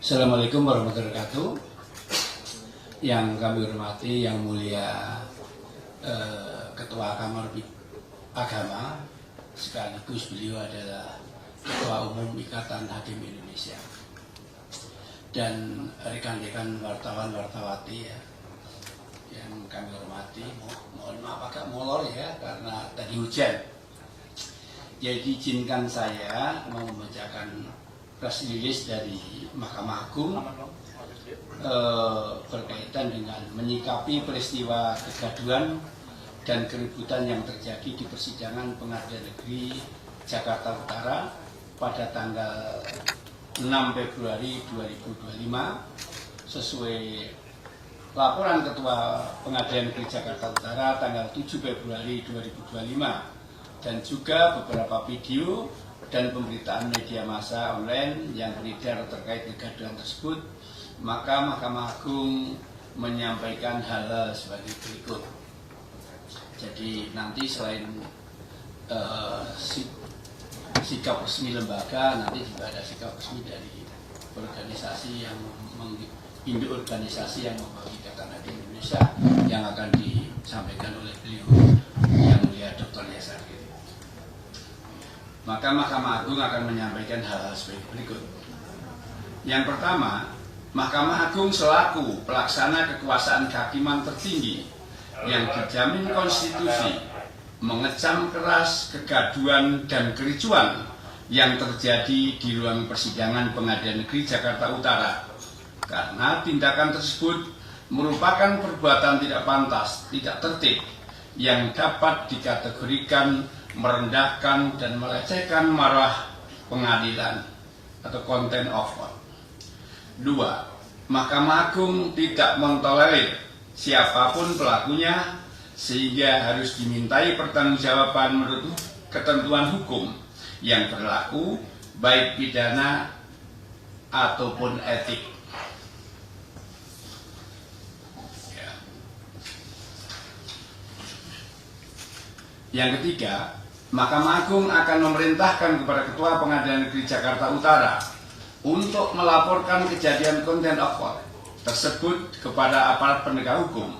Assalamualaikum warahmatullahi wabarakatuh. Yang kami hormati Yang Mulia Ketua Kamar Agama, sekaligus beliau adalah Ketua Umum Ikatan Hakim Indonesia, dan rekan-rekan wartawan-wartawati yang kami hormati. Mohon maaf agak molor ya karena tadi hujan. Jadi izinkan saya membacakan press release dari Mahkamah Agung berkaitan dengan menyikapi peristiwa kegaduhan dan keributan yang terjadi di persidangan Pengadilan Negeri Jakarta Utara pada tanggal 6 Februari 2025 sesuai laporan Ketua Pengadilan Negeri Jakarta Utara tanggal 7 Februari 2025 dan juga beberapa video dan pemberitaan media massa online yang beredar terkait kegaduhan tersebut. Maka Mahkamah Agung menyampaikan hal sebagai berikut. Jadi nanti selain sikap resmi lembaga, nanti juga ada sikap resmi dari organisasi yang induk organisasi yang membawa Ikatan Hakim Indonesia yang akan disampaikan oleh beliau yang mulia Dr. Yasar. Maka Mahkamah Agung akan menyampaikan hal-hal sebagai berikut. Yang pertama, Mahkamah Agung selaku pelaksana kekuasaan kehakiman tertinggi yang dijamin konstitusi mengecam keras kegaduhan dan kericuan yang terjadi di ruang persidangan Pengadilan Negeri Jakarta Utara, karena tindakan tersebut merupakan perbuatan tidak pantas, tidak tertib, yang dapat dikategorikan merendahkan dan melecehkan marwah pengadilan atau contempt of court. 2. Mahkamah Agung tidak mentolerir siapapun pelakunya sehingga harus dimintai pertanggungjawaban menurut ketentuan hukum yang berlaku baik pidana ataupun etik. Yang ketiga, Mahkamah Agung akan memerintahkan kepada Ketua Pengadilan Negeri Jakarta Utara untuk melaporkan kejadian contempt of court tersebut kepada aparat penegak hukum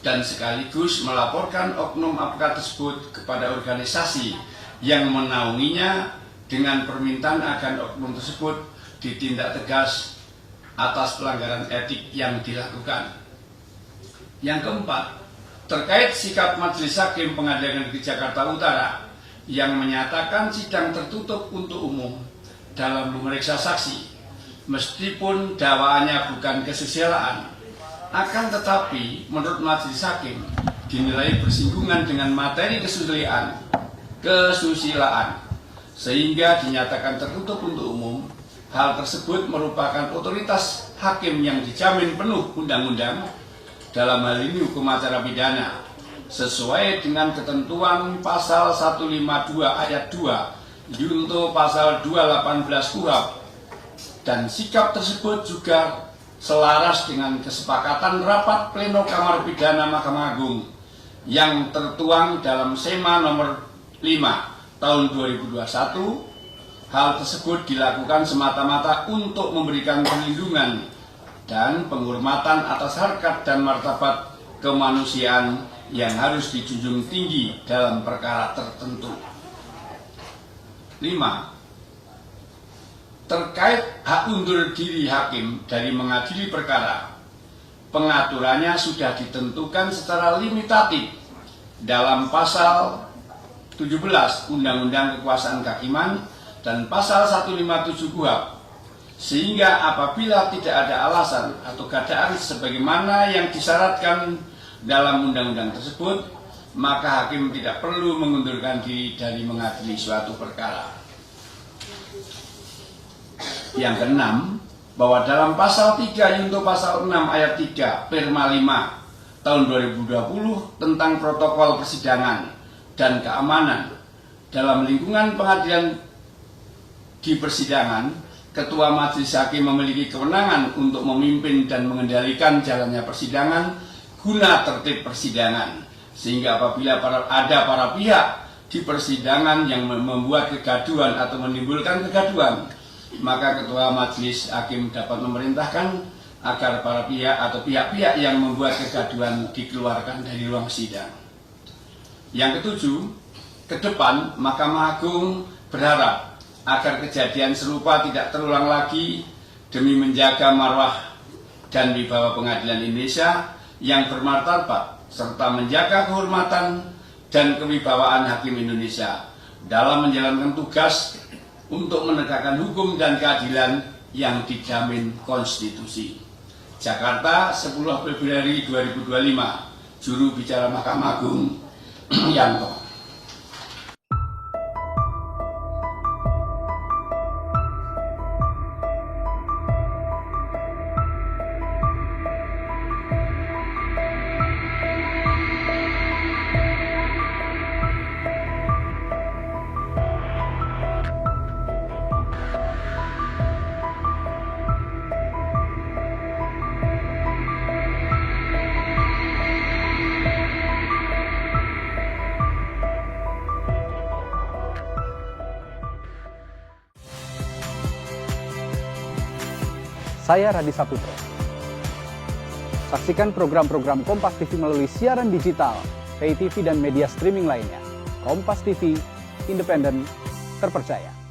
dan sekaligus melaporkan oknum aparat tersebut kepada organisasi yang menaunginya dengan permintaan agar oknum tersebut ditindak tegas atas pelanggaran etik yang dilakukan. Yang keempat, terkait sikap Majelis Hakim Pengadilan Negeri Jakarta Utara yang menyatakan sidang tertutup untuk umum dalam memeriksa saksi, meskipun dakwaannya bukan kesusilaan, akan tetapi menurut Majelis Hakim dinilai bersinggungan dengan materi kesusilaan, sehingga dinyatakan tertutup untuk umum. Hal tersebut merupakan otoritas hakim yang dijamin penuh undang-undang, dalam hal ini hukum acara pidana, sesuai dengan ketentuan pasal 152 ayat 2 junto pasal 218 KUHP, dan sikap tersebut juga selaras dengan kesepakatan rapat pleno Kamar Pidana Mahkamah Agung yang tertuang dalam SEMA nomor 5 tahun 2021. Hal tersebut dilakukan semata-mata untuk memberikan perlindungan dan penghormatan atas harkat dan martabat kemanusiaan yang harus dijunjung tinggi dalam perkara tertentu. 5. Terkait hak undur diri hakim dari mengadili perkara, pengaturannya sudah ditentukan secara limitatif dalam pasal 17 Undang-Undang Kekuasaan Kehakiman dan pasal 157 KUHP, sehingga apabila tidak ada alasan atau keadaan sebagaimana yang disyaratkan dalam undang-undang tersebut, maka hakim tidak perlu mengundurkan diri dari mengadili suatu perkara. Yang keenam, bahwa dalam pasal 3 junto pasal 6 ayat 3 Perma 5 tahun 2020 tentang protokol persidangan dan keamanan dalam lingkungan pengadilan di persidangan, Ketua Majelis Hakim memiliki kewenangan untuk memimpin dan mengendalikan jalannya persidangan guna tertib persidangan, sehingga apabila ada para pihak di persidangan yang membuat kegaduhan atau menimbulkan kegaduhan, maka Ketua Majelis Hakim dapat memerintahkan agar para pihak atau pihak-pihak yang membuat kegaduhan dikeluarkan dari ruang sidang. Yang ketujuh, ke depan Mahkamah Agung berharap agar kejadian serupa tidak terulang lagi demi menjaga marwah dan wibawa pengadilan Indonesia yang bermartabat serta menjaga kehormatan dan kewibawaan hakim Indonesia dalam menjalankan tugas untuk menegakkan hukum dan keadilan yang dijamin konstitusi. Jakarta, 10 Februari 2025, Juru Bicara Mahkamah Agung, Yanto. Saya Radi Saputro. Saksikan program-program Kompas TV melalui siaran digital, pay TV dan media streaming lainnya. Kompas TV, independen, terpercaya.